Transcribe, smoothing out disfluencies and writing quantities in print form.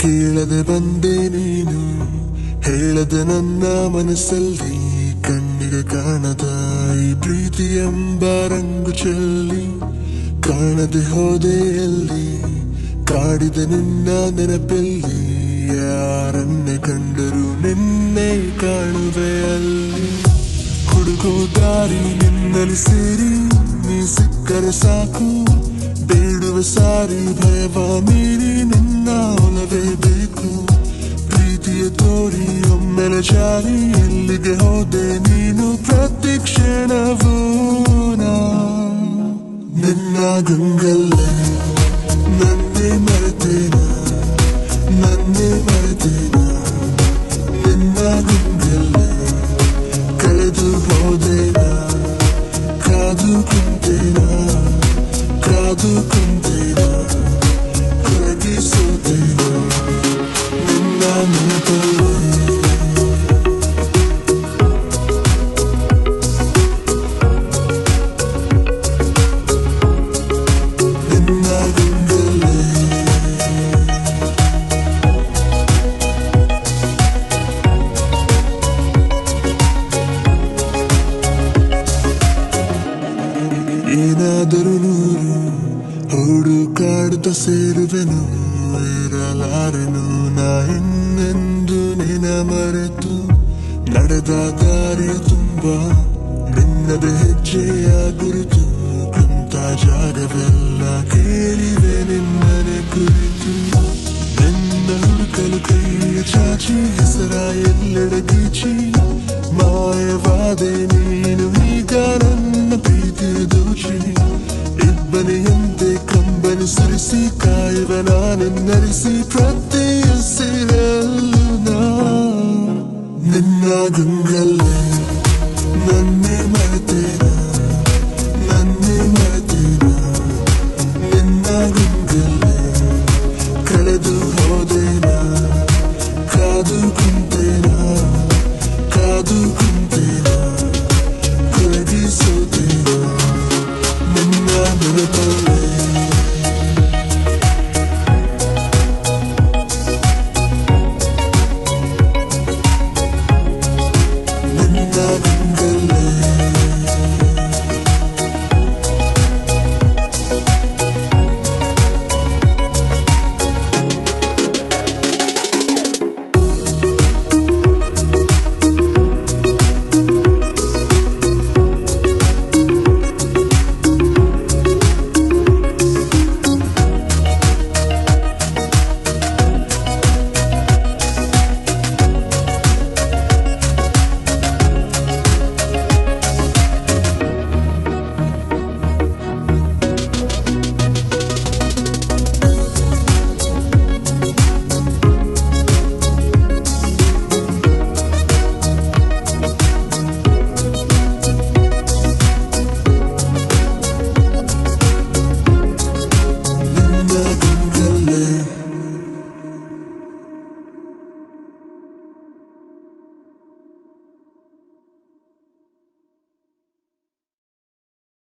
ಕೇಳದೆ ಬಂದೆ ನೀನು, ಹೇಳದೆ ನನ್ನ ಮನಸ್ಸಲ್ಲಿ ಕಣ್ಣಿಗೆ ಕಾಣದ ಈ ಪ್ರೀತಿ ಎಂಬ ರಂಗು ಚೆಲ್ಲಿ. ಕಾಣದೆ ಹೋದೆ ಎಲ್ಲಿ, ಕಾಡಿದ ನಿನ್ನ ನೆನಪಲ್ಲಿ, ಯಾರನ್ನೇ ಕಂಡರೂ ನಿನ್ನೆ ಕಾಣುವೆ ಅಲ್ಲಿ. ಹುಡುಗೋ ದಾರಿ ನಿನ್ನಲ್ಲಿ ಸೇರಿ ನೀ ಸಿಕ್ಕರೆ ಸಾಕು, ಬೇಡುವ ಸಾರಿ ಭಯವ ಮೀರಿ ನಿನ್ನ ಒಲವೇ ಬೇಕು. ಪ್ರೀತಿಯ ತೋರಿ ಒಮ್ಮೆಲೆ ಜಾರಿ ಎಲ್ಲಿಗೆ ಹೋದೆ ನೀನು ಪ್ರತಿ ಕ್ಷಣವೂ ನಿನ್ನ ಗಂಗಲ್ಲೇ ನನ್ನೇ ಮರೆತೇನ, ನನ್ನೇ ಮರೆತೇನ ನಿನ್ನ ಗಂಗಲ್ಲೇ ಕಳೆದು ಹೋದೇನ. ಕಾದು ಕುಂತೇನ, ಕಾದು ಕುಂತೇನ, ಕರಗಿಸೋದೇನ ನಿನ್ನ ನೆನಪಲ್ಲೇ. ಏನಾದರೂ ನೂರು ಹುಡುಕಾಡುತ್ತ ಸೇರುವೆನು, ಇರಲಾರೆನು ನಾ ಇನ್ನೆಂದು ನಿನ್ನ ಮರೆತು. ನಡೆದ ದಾರಿಯ ತುಂಬ ನಿನ್ನದ ಹೆಜ್ಜೆಯ ಗುರುತು, ಕುಂತ ಜಾಗವೆಲ್ಲ ಕೇಳಿವೆ ನಿನ್ನನೆ ಕುರಿತು. ನಿನ್ನ ಹುಡುಕಲು ಕೈಯ ಚಾಚಿ ಹೆಸರ ಎಲ್ಲೆಡೆ ಗೀಚಿ, ಮಾಯವಾದೆ ನೀನು ಈಗ ನನ್ನ ಪ್ರೀತಿಯ ದೋಚಿ. ಇಬ್ಬನಿಯಂತೆ ಕಂಬನಿ ಸುರಿಸಿ ಕಾಯುವ ನಾನೆನ್ನರಿಸಿ ಪ್ರತಿ ಉಸಿರಲ್ಲೂ ನಿನ್ನ ಗಂಗಲ್ಲೇ